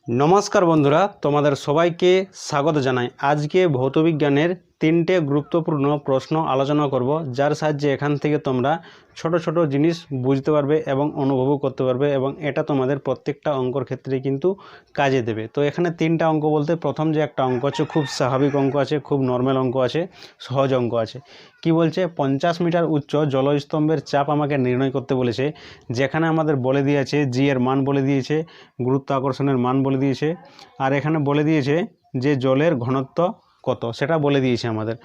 नमस्कार बंधुरा तुम्हारे सबाइके स्वागत जानाई। आज के भौतविज्ञानेर तीनटे गुरुत्वपूर्ण प्रश्न आलोचना करब जार साहाज्ये एखान थेके तोमरा छोटो छोटो जिनिस बुझते पारबे एबं अनुभव करते पारबे एबं एटा तोमादेर प्रत्येकटा अंकर क्षेत्रे किन्तु काजे देबे। तो एखाने तीनटा अंक बोलते प्रथम जे एकटा अंक आछे खूब स्वाभाविक अंक आछे, खूब नर्माल अंक आछे, सहज अंक आछे। कि बोलछे 50 मीटार उच्च जलस्तम्भेर चाप आमाके निर्णय करते बोलेछे, जेखाने आमादेर बोले दिएछे जी एर मान बोले दिएछे, गुरुत्व आकर्षणेर मान बोले दिएछे, आर एखाने बोले दिएछे जे जलेर घनत्व कत सेटा बोले दिएछे आमादेर।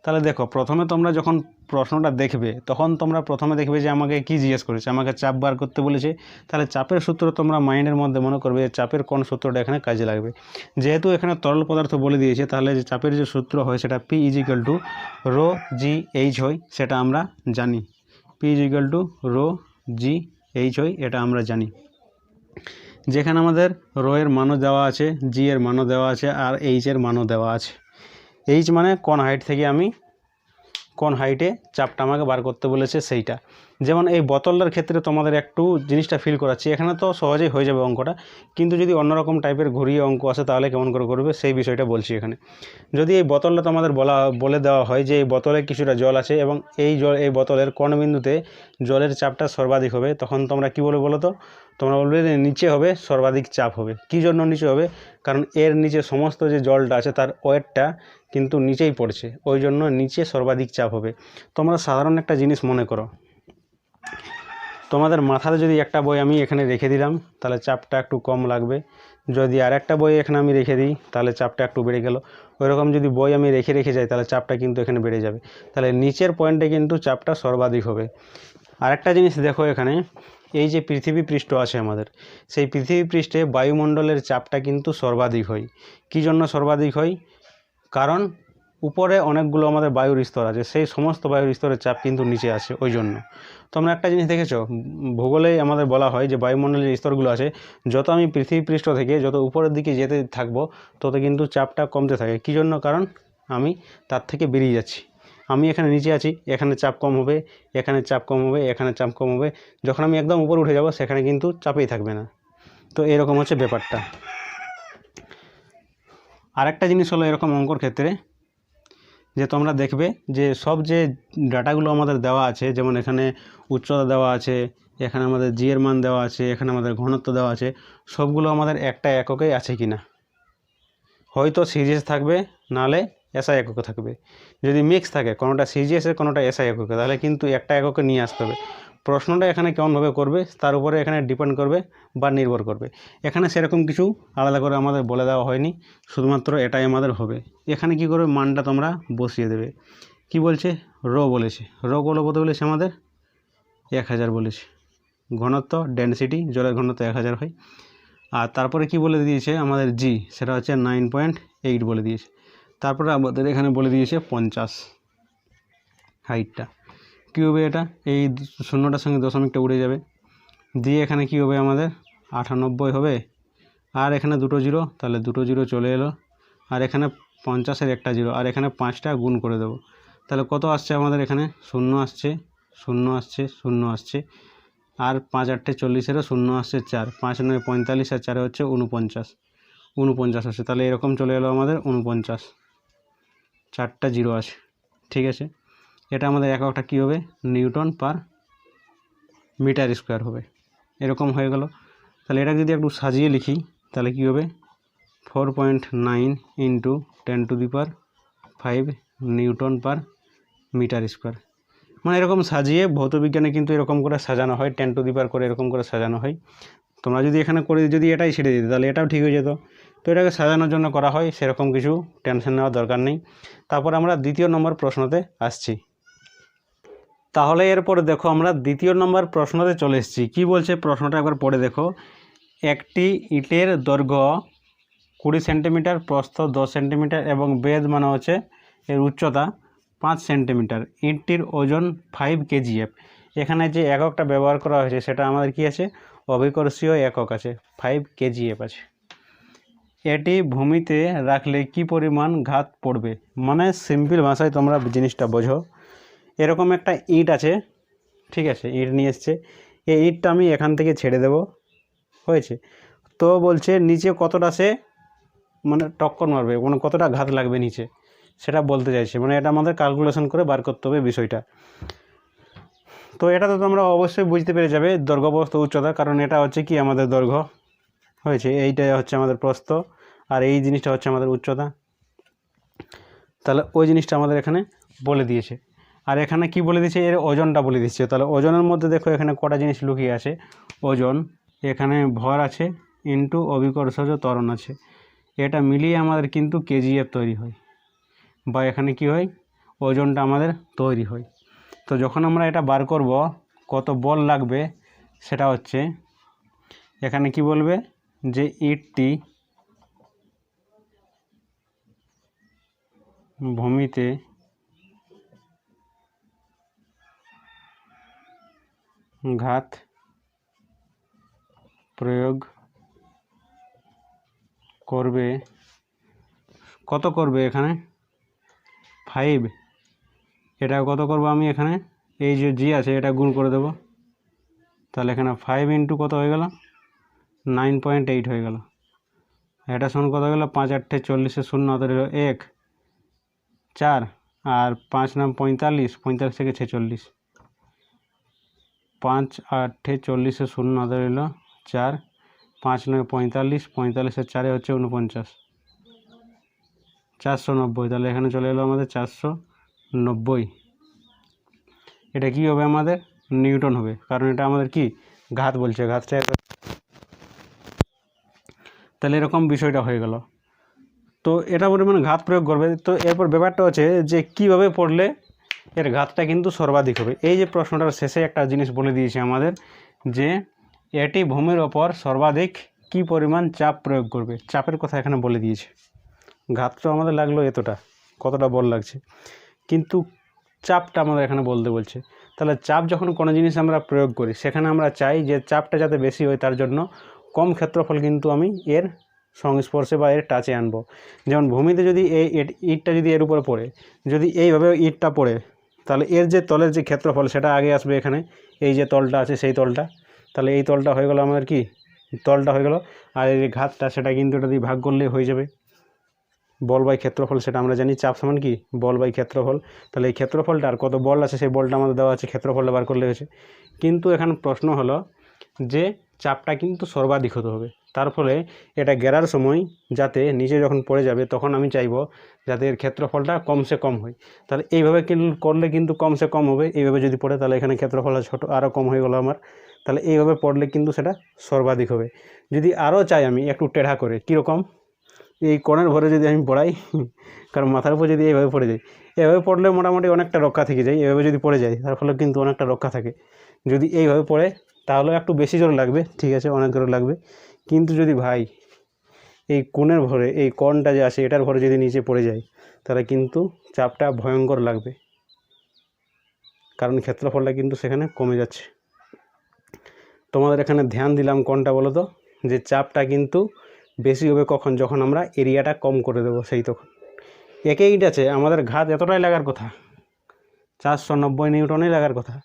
ताहले देखो प्रथमे तोमरा जखन प्रश्नटा देखबे तखन तोमरा प्रथमे देखबे जे आमाके कि जिज्ञेस करेछे, आमाके चाप बार करते बोलेछे। ताहले चापेर सूत्र तोमरा माइंडेर मধ্যে मने करबे चापेर कोन सूत्रटा एखाने काजे लागबे। जेहेतु एखाने तरल पदार्थ बोले दिएछे ताहले जे चापेर जे सूत्र हय सेटा P = ρ g h हय सेटा आमरा जानी। P = ρ g h हय एटा आमरा जानी। जेखाने आमादेर ρ एर मानও देওয়া আছে, g एर मानও देওয়া আছে আর h एर मानও देওয়া আছে। এইচ মানে কোন হাইট থেকে আমি কোন হাইটে চাপটা আমাকে বার করতে বলেছে সেইটা। যেমন এই বোতলটার ক্ষেত্রে তোমাদের একটু জিনিসটা ফিল করাচ্ছি, এখানে তো সহজেই হয়ে যাবে অঙ্কটা, কিন্তু যদি অন্যরকম টাইপের ঘুরিয়ে অঙ্ক আসে তাহলে কেমন করে করবে সেই বিষয়টা বলছি এখানে। যদি এই বোতলটা তোমাদের বলে দেওয়া হয় যে এই বোতলে কিছুটা জল আছে এবং এই বোতলের কোন বিন্দুতে জলের চাপটা সর্বাধিক হবে, তখন তোমরা কি বলবে বলো তো? তোমরা বলবে যে নিচে হবে সর্বাধিক চাপ হবে। কি জন্য নিচে হবে? কারণ এর নিচে সমস্ত যে জলটা আছে তার ওয়েটটা কিন্তু নিচেই পড়ছে, ওই জন্য নিচে সর্বাধিক চাপ হবে। তোমরা সাধারণ একটা জিনিস মনে করো, তোমাদের মাথায় যদি একটা বই আমি এখানে রেখে দিলাম তাহলে চাপটা একটু কম লাগবে, যদি আরেকটা বই এখানে আমি রেখে দিই তাহলে চাপটা একটু বেড়ে গেল। ওইরকম যদি বই আমি রেখে যাই তাহলে চাপটা কিন্তু এখানে বেড়ে যাবে, তাহলে নিচের পয়েন্টে কিন্তু চাপটা সর্বাধিক হবে। আরেকটা জিনিস দেখো, এখানে এই যে পৃথিবী পৃষ্ঠ আছে আমাদের, সেই পৃথিবী পৃষ্ঠে বায়ুমণ্ডলের চাপটা কিন্তু সর্বাধিক হয়। কী জন্য সর্বাধিক হয়? কারণ উপরে অনেকগুলো আমাদের বায়ুর স্তর আছে, সেই সমস্ত বায়ুর স্তরের চাপ কিন্তু নিচে আছে, ওই জন্য। তোমরা একটা জিনিস দেখেছো, ভূগোলে আমাদের বলা হয় যে বায়ুমণ্ডলের যে স্তরগুলো আছে যত আমি পৃথিবী পৃষ্ঠ থেকে যত উপরের দিকে যেতে থাকবো তত কিন্তু চাপটা কমতে থাকে। কী জন্য? কারণ আমি তার থেকে বেরিয়ে যাচ্ছি। আমি এখানে নিচে আছি, এখানে চাপ কম হবে, এখানে চাপ কম হবে, এখানে চাপ কম হবে। যখন আমি একদম উপরে উঠে যাব সেখানে কিন্তু চাপেই থাকবে না। তো এরকম হচ্ছে ব্যাপারটা। আরেকটা জিনিস হলো এরকম অঙ্কর ক্ষেত্রে যে তোমরা দেখবে যে সব যে ডাটাগুলো আমাদের দেওয়া আছে, যেমন এখানে উচ্চতা দেওয়া আছে, এখানে আমাদের জি এর মান দেওয়া আছে, এখানে আমাদের ঘনত্ব দেওয়া আছে, সবগুলো আমাদের একটা এককেই আছে কি না। হয়তো সিজিএস থাকবে, নাহলে এসআই এককে থাকবে। যদি মিক্স থাকে কোনোটা সিজিএসে কোনোটা এসআই এককে, তাহলে কিন্তু একটা এককে নিয়ে আসতে হবে। প্রশ্নটা এখানে কেমনভাবে করবে তার উপরে এখানে ডিপেন্ড করবে বা নির্ভর করবে। এখানে সেরকম কিছু আলাদা করে আমাদের বলে দেওয়া হয়নি, শুধুমাত্র এটাই আমাদের হবে। এখানে কি করবে, মানটা তোমরা বসিয়ে দেবে। কি বলছে? রো বলেছে, রো কত বলেছে আমাদের? 1000 বলেছে। ঘনত্ব ডেনসিটি, জলের ঘনত্ব 1000 হয়। আর তারপরে কি বলে দিয়েছে আমাদের জি, সেটা হচ্ছে 9.8 বলে দিয়েছে। তারপরে আমাদের এখানে বলে দিয়েছে 50 হাইটটা। কী হবে এটা? এই শূন্যটার সঙ্গে দশমিকটা উড়ে যাবে, দিয়ে এখানে কি হবে আমাদের 98 হবে। আর এখানে দুটো জিরো, তাহলে দুটো জিরো চলে এলো, আর এখানে 50-এর একটা জিরো, আর এখানে 5টা গুণ করে দেবো। তাহলে কত আসছে আমাদের? এখানে 0 আসছে, 0 আসছে, 0 আসছে, আর 5 8 40-এরও 0 আসছে 4, 5 9 45, আর 4 হচ্ছে 49 আসছে। তাহলে এরকম চলে এলো আমাদের 49, 4টা জিরো আছে। ঠিক আছে, এটা আমাদের এককটা কী হবে? নিউটন পার মিটার স্কোয়ার হবে। এরকম হয়ে গেল। তাহলে এটা যদি একটু সাজিয়ে লিখি তাহলে কী হবে? 4.9 × 10⁵ নিউটন পার মিটার স্কোয়ার। মানে এরকম সাজিয়ে ভৌতবিজ্ঞানে কিন্তু এরকম করে সাজানো হয়, 10⁵ করে এরকম করে সাজানো হয়। তোমরা যদি এখানে করে যদি এটাই ছেড়ে দিতে তাহলে এটাও ঠিক হয়ে যেত। তো এটাকে সাজানোর জন্য করা হয়, সেরকম কিছু টেনশন নেওয়ার দরকার নেই। তারপর আমরা দ্বিতীয় নম্বর প্রশ্নতে আসছি। তাহলে এরপরে দেখো আমরা দ্বিতীয় নম্বর প্রশ্নতে চলে এসেছি। কী বলছে প্রশ্নটা একবার পড়ে দেখো। একটি ইটের দৈর্ঘ্য 20 সেন্টিমিটার, প্রস্থ 10 সেন্টিমিটার এবং বেধ মানে হচ্ছে এর উচ্চতা 5 সেন্টিমিটার। ইটটির ওজন 5 kgf। এখানে যে এককটা ব্যবহার করা হয়েছে সেটা আমাদের কি আছে? অভিকর্ষীয় একক আছে, 5 kgf আছে। এটি ভূমিতে রাখলে কি পরিমাণ ঘাত পড়বে? মানে সিম্পল ভাষায় তোমরা জিনিসটা বোঝো। এরকম একটা ইট আছে, ঠিক আছে, ইট নিয়ে এসছে, এই ইটটা আমি এখান থেকে ছেড়ে দেব, হয়েছে। তো তো বলছে নিচে কতটা সে মানে টক্কর মারবে, মানে কতটা ঘাত লাগবে নিচে, সেটা বলতে চাইছে। মানে এটা আমাদের ক্যালকুলেশন করে বার করতে হবে বিষয়টা। তো এটা তো তোমরা অবশ্যই বুঝতে পেরে যাবে দৈর্ঘ্য প্রস্থ উচ্চতা, কারণ এটা হচ্ছে কি আমাদের দৈর্ঘ্য হয়েছে, এইটা হচ্ছে আমাদের প্রস্থ, আর এই জিনিসটা হচ্ছে আমাদের উচ্চতা। তাহলে ওই জিনিসটা আমাদের এখানে বলে দিয়েছে। আর এখানে কি বলে দিয়েছে, এর ওজনটা বলে দিচ্ছে। তাহলে ওজনের মধ্যে দেখো এখানে কটা জিনিস লুকিয়ে আছে। ওজন, এখানে ভর আছে, ইন্টু অভিকর্ষজ ত্বরণ আছে। এটা মিলিয়ে আমাদের কিন্তু কেজিএফ তৈরি হয়, বা এখানে কি হয়, ওজনটা আমাদের তৈরি হয়। তো যখন আমরা এটা বার করব কত বল লাগবে, সেটা হচ্ছে এখানে কি বলবে যে ইটটি ভূমিতে ঘাত প্রয়োগ করবে, কত করবে এখানে 5, এটা কত করব আমি এখানে, এই যে জি আছে এটা গুণ করে দেব। তাহলে এখানে 5 ইন্টু কত হয়ে গেল, 9.8 হয়ে গেল। এটা সমান কত হয়ে গেল, 5 8 40, 0 হাতে রইল 1 4, আর 5 9 45, 45 থেকে 46, 5 8 40, 0 হাতে রইল 4, 5 9 45, 45 আর 4 হচ্ছে 49, 490। তাহলে এখানে চলে এলো আমাদের 490। এটা কি হবে আমাদের নিউটন হবে, কারণ এটা আমাদের কি ঘাত বলছে, ঘাতটা তাহলে এরকম বিষয়টা হয়ে গেল। তো এটা পরিমাণ ঘাত প্রয়োগ করবে। তো এরপর ব্যাপারটা হচ্ছে যে কিভাবে পড়লে এর ঘাতটা কিন্তু সর্বাধিক হবে। এই যে প্রশ্নটার শেষে একটা জিনিস বলে দিয়েছে আমাদের, যে এটি ভূমির ওপর সর্বাধিক কি পরিমাণ চাপ প্রয়োগ করবে, চাপের কথা এখানে বলে দিয়েছে। ঘাত তো আমাদের লাগলো এতটা, কতটা বল লাগছে, কিন্তু চাপটা আমাদের এখানে বলতে বলছে। তাহলে চাপ যখন কোনো জিনিস আমরা প্রয়োগ করি, সেখানে আমরা চাই যে চাপটা যাতে বেশি হয়, তার জন্য কম ক্ষেত্রফল কিন্তু আমি এর সংস্পর্শে বা এর টাচে আনবো। যেমন ভূমিতে যদি এই ইটটা যদি এর উপরে পড়ে, যদি এইভাবে ইটটা পড়ে, তাহলে এর যে তলের যে ক্ষেত্রফল সেটা আগে আসবে এখানে, এই যে তলটা আছে সেই তলটা। তাহলে এই তলটা হয়ে গেল আমাদের কি, তলটা হয়ে গেল। আর এই যে ঘাতটা সেটা কিন্তু এটা দিয়ে ভাগ করলেই হয়ে যাবে, বল বাই ক্ষেত্রফল, সেটা আমরা জানি চাপ সমান কি বল বাই ক্ষেত্রফল। তাহলে এই ক্ষেত্রফলটা আর কত বল আছে সেই বলটা আমাদের দেওয়া আছে, ক্ষেত্রফলটা বার করলে হয়েছে। কিন্তু এখানে প্রশ্ন হলো যে চাপটা কিন্তু সর্বাধিক হতে হবে, তার ফলে এটা গেরার সময় যাতে নিচে যখন পড়ে যাবে তখন আমি চাইবো যাতে এর ক্ষেত্রফলটা কমসে কম হয়। তাহলে এইভাবে করলে কিন্তু কমসে কম হবে, এইভাবে যদি পড়ে তাহলে এখানে ক্ষেত্রফলটা ছোটো আরও কম হয়ে গেলো আমার। তাহলে এইভাবে পড়লে কিন্তু সেটা সর্বাধিক হবে। যদি আরও চাই আমি একটু টেढ़া করে, কীরকম, এই কোণের ভরে যদি আমি পড়াই, কারণ মাথার উপর যদি এইভাবে পড়ে যায়, এভাবে পড়লে মোটামুটি অনেকটা রক্ষা থেকে যায়। এভাবে যদি পড়ে যায় তার ফলে কিন্তু অনেকটা রক্ষা থাকে। যদি এইভাবে পড়ে তাহলে একটু বেশি জোর লাগবে, ঠিক আছে, অনেক জোর লাগবে। কিন্তু যদি ভাই এই কোণের ভরে, এই কোণটা যে আছে এটার ভরে যদি নিচে পড়ে যায়, তাহলে কিন্তু চাপটা ভয়ঙ্কর লাগবে, কারণ ক্ষেত্রফলটা কিন্তু সেখানে কমে যাচ্ছে। তোমাদের এখানে ধ্যান দিলাম কোনটা বলো তো, যে চাপটা কিন্তু বেশি হবে কখন, যখন আমরা এরিয়াটা কম করে দেবো, সেই তখন। একই আছে আমাদের ঘাত এতটাই লাগার কথা, 490 নিউটনই লাগার কথা,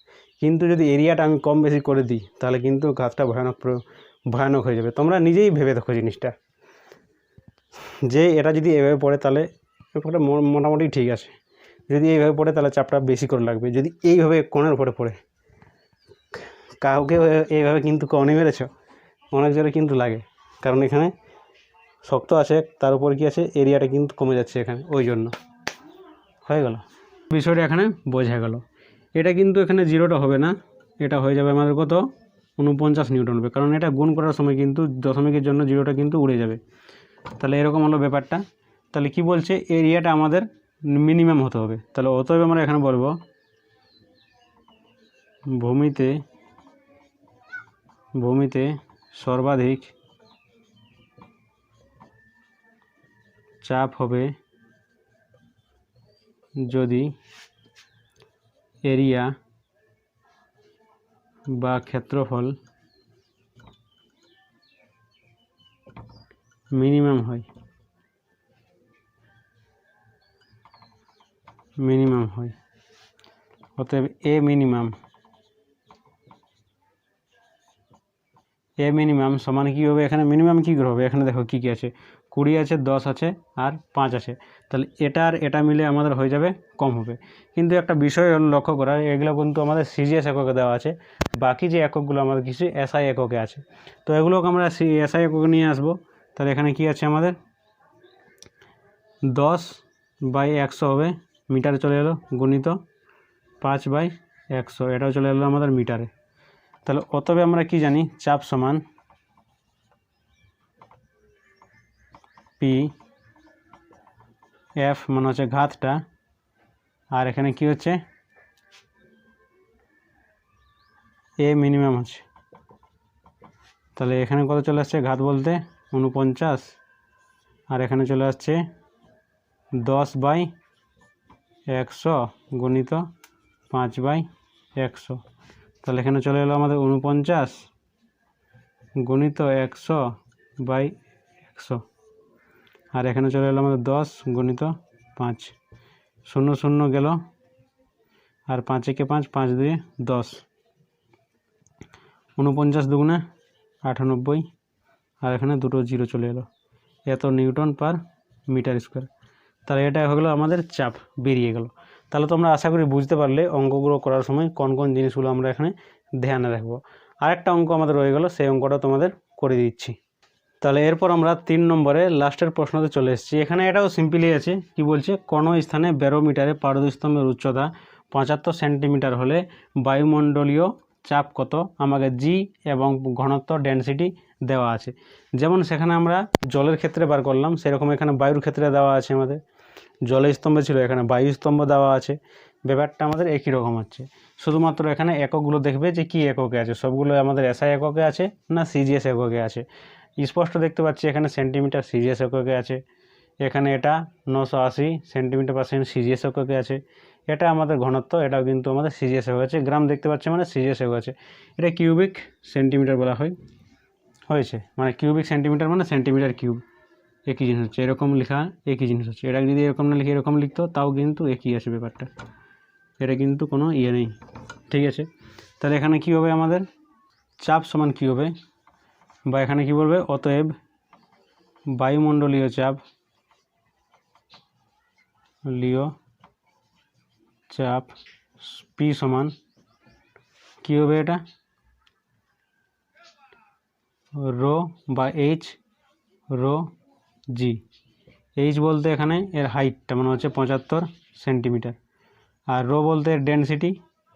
কিন্তু যদি এরিয়াটা আমি কম বেশি করে দিই তাহলে কিন্তু ঘাতটা ভয়ানক হয়ে যাবে। তোমরা নিজেই ভেবে দেখো জিনিসটা, যে এটা যদি এভাবে পড়ে তাহলে মোটামুটি ঠিক আছে, যদি এইভাবে পড়ে তাহলে চাপটা বেশি করে লাগবে। যদি এইভাবে কোণের উপরে পড়ে, কাউকে এইভাবে কিন্তু কোণে মেরেছ, অনেক জোরে কিন্তু লাগে, কারণ এখানে শক্ত আছে, তার উপর কি আছে এরিয়াটা কিন্তু কমে যাচ্ছে এখানে, ওই জন্য হয়ে গেল বিষয়টা এখানে বোঝা গেল। এটা কিন্তু এখানে জিরোটা হবে না, এটা হয়ে যাবে আমাদের কত 49 নিউটন হবে, কারণ এটা গুণ করার সময় কিন্তু দশমিকের জন্য জিরোটা কিন্তু উড়ে যাবে। তাহলে এরকম হলো ব্যাপারটা। তাহলে কি বলছে, এরিয়াটা আমাদের মিনিমাম হতে হবে। তাহলে অতএব আমরা এখানে বলবো ভূমিতে সর্বাধিক চাপ হবে যদি এরিয়া বা ক্ষেত্রফল মিনিমাম হয়, অতএব এ মিনিমাম এ মিনিমাম সমান কী হবে, এখানে মিনিমাম কী করে হবে, এখানে দেখো কী কী আছে, 20 আছে, 10 আছে আর 5 আছে, তাহলে এটা আর এটা মিলে আমাদের হয়ে যাবে কম হবে। কিন্তু একটা বিষয় লক্ষ্য করা, এগুলো কিন্তু আমাদের সিজিএস এককে দেওয়া আছে, বাকি যে এককগুলো আমাদের কিছু এসআই এককে আছে, তো এগুলোকে আমরা এসআই এককে নিয়ে আসবো। তাহলে এখানে কি আছে আমাদের 10/100 হবে, মিটারে চলে এলো, গুণিত 5/100, এটাও চলে এলো আমাদের মিটারে। তাহলে অতএব আমরা কি জানি, চাপ সমান পি এফ মানে হচ্ছে ঘাতটা, আর এখানে কি হচ্ছে এ মিনিমাম হচ্ছে। তাহলে এখানে কত চলে আসছে, ঘাত বলতে 49, আর এখানে চলে আসছে 10/100 গুণিত 5/100। তাহলে এখানে চলে এলো আমাদের 49 গুণিত 100/100, আর এখানে চলে এলো আমাদের 10 গুণিত 5, 0 0 গেল, আর 5 একে 5, 5 2 10, 49 দুগুণে 98, আর এখানে দুটো জিরো চলে এলো, এত নিউটন পার মিটার স্কোয়ার। তাহলে এটা হয়ে গেলো আমাদের চাপ বেরিয়ে গেল। তাহলে তোমরা আশা করি বুঝতে পারলে অঙ্কগুলো করার সময় কোন কোন জিনিসগুলো আমরা এখানে ধ্যানে রাখবো। আরেকটা অঙ্ক আমাদের রয়ে গেল, সেই অঙ্কটা তোমাদের করে দিচ্ছি। তাহলে এরপর আমরা 3 নম্বরে লাস্টের প্রশ্নতে চলে এসেছি। এখানে এটাও সিম্পলি আছে, কি বলছে, কোনো স্থানে ব্যারোমিটারে পারদস্তম্ভের উচ্চতা 75 সেন্টিমিটার হলে বায়ুমণ্ডলীয় চাপ কত, আমাকে জি এবং ঘনত্ব ডেনসিটি দেওয়া আছে। যেমন সেখানে আমরা জলের ক্ষেত্রে বার করলাম, সেরকম এখানে বায়ুর ক্ষেত্রে দেওয়া আছে। আমাদের জলের স্তম্ভে ছিল, এখানে বায়ু স্তম্ভ দেওয়া আছে, ব্যাপারটা আমাদের একই রকম হচ্ছে। শুধুমাত্র এখানে এককগুলো দেখবে যে কি এককে আছে, সবগুলো আমাদের এসআই এককে আছে না সিজিএস এককে আছে। স্পষ্ট দেখতে পাচ্ছি এখানে সেন্টিমিটার সিজিএস এককে আছে, এখানে এটা 980 সেন্টিমিটার পার সেকেন্ড সিজিএস এককে আছে, এটা আমাদের ঘনত্ব, এটাও কিন্তু আমাদের সিজিএস একক আছে, গ্রাম দেখতে পাচ্ছি মানে সিজিএস একক আছে। এটা কিউবিক সেন্টিমিটার বলা হয়েছে, মানে কিউবিক সেন্টিমিটার মানে সেন্টিমিটার কিউব, একই জিনিস হচ্ছে, এরকম লেখা একই জিনিস হচ্ছে। এটা যদি এরকম না লিখে এরকম লিখতো তাও কিন্তু একই আছে ব্যাপারটা, এটা কিন্তু কোনো ইয়ে নেই, ঠিক আছে। তাহলে এখানে কি হবে, আমাদের চাপ সমান কী হবে, বা এখানে কি বলবে, অতএব বায়ুমণ্ডলীয় চাপ পি সমান কী হবে, এটা রো বা এইচ, রো জি। এইচ বলতে এখানে এর হাইটটা মানে হচ্ছে 75 সেন্টিমিটার, আর রো বলতে এর ডেনসিটি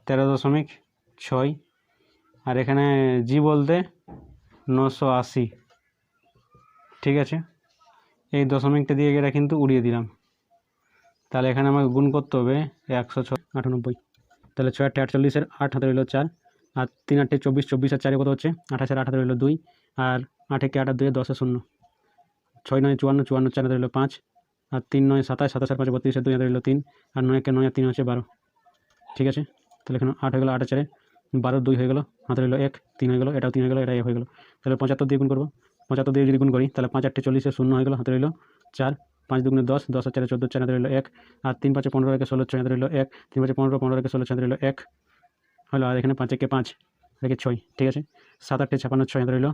13.6, আর এখানে জি বলতে 980, ঠিক আছে। এই দশমিকটা দিয়ে এটা কিন্তু উড়িয়ে দিলাম। তাহলে এখানে আমাকে গুণ করতে হবে 198, তাহলে 6 8 48, 8 হাতে রইল 4, আর 3 8 24, 24 আর 4 কত হচ্ছে 28, 8 হাতে রইল 2, আর 8 একে 8 আর 2 10 0, 6 9 54, 54 4 হাতে রইল 5, আর 3 9 27, 27 আর 5 32, 2 হাতে রইল 3, আর 9 একে 9 আর 3 হচ্ছে 12, ঠিক আছে। তাহলে এখানে 8 হয়ে গেল, 8 আর 4 12, 2 হয়ে গেল, হাতে রইল 1, 3 হয়ে গেল, এটাও 3 হয়ে গেল, এটা 1 হয়ে গেল। তাহলে 75 দিয়ে গুণ করবো, 75 দিয়ে যদি গুণ করি তাহলে 5 8 40 0 হয়ে গেল, হাতে রইল 4, 5 দুগুণে 10, 10 আর 4 14, 4 হাতে রইল 1, আর 3 5 15 রেখে 16, 6 হাতে রইল 1, 3 5 15, 15 রেখে 16, 6 হাতে রইল 1 হলো, আর এখানে 5 একে 5 রেখে 6, ঠিক আছে। 7 8 56, 6 হাতে রইল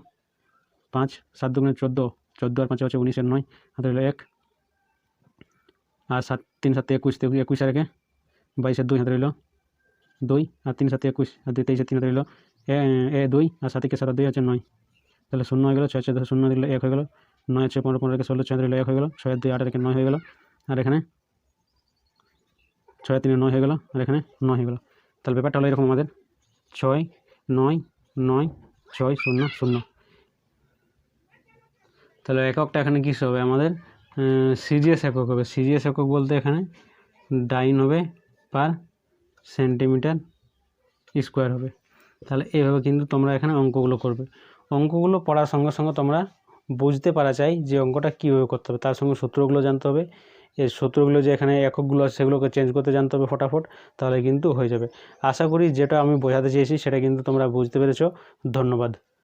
5, 7 দুগুণে 14, 14 আর 5 হচ্ছে 19 আর 9 হাতে রইল 1, আর 7 3 7 21, 21 রেখে 22 আর 2 হাতে রইল 2, আর 3 7 21 আর 2 23 আর 3 হাতে রইল 2, আর 7 কে 7 আর 2 আছে 9, তাহলে 0 হয়ে গেল, 6 6 10 0 দিলে 1 হয়ে গেল, 9 6 15 15 রেখে 16, 6 দিলে 1 হয়ে গেল, 6 2 8 রেখে 9 হয়ে গেল, আর এখানে 6 3 9 হয়ে গেল, আর এখানে 9 হয়ে গেল। তাহলে ব্যাপারটা হলো এরকম, আমাদের 6 9 9 6 0 0। তাহলে এককটা এখানে কী হবে, আমাদের সিজিএস একক হবে। সিজিএস একক বলতে এখানে ডাইন হবে পার সেন্টিমিটার স্কোয়ার হবে। তাহলে এইভাবে কিন্তু তোমরা এখানে অঙ্কগুলো করবে। অঙ্কগুলো পড়ার সঙ্গে সঙ্গে তোমরা বুঝতে পারা চাই যে অঙ্কটা কীভাবে করতে হবে, তার সঙ্গে সূত্রগুলো জানতে হবে। এই সূত্রগুলো যে এখানে এককগুলো আছে সেগুলোকে চেঞ্জ করতে জানতে হবে ফটাফট, তাহলে কিন্তু হয়ে যাবে। আশা করি যেটা আমি বোঝাতে চেয়েছি সেটা কিন্তু তোমরা বুঝতে পেরেছো। ধন্যবাদ।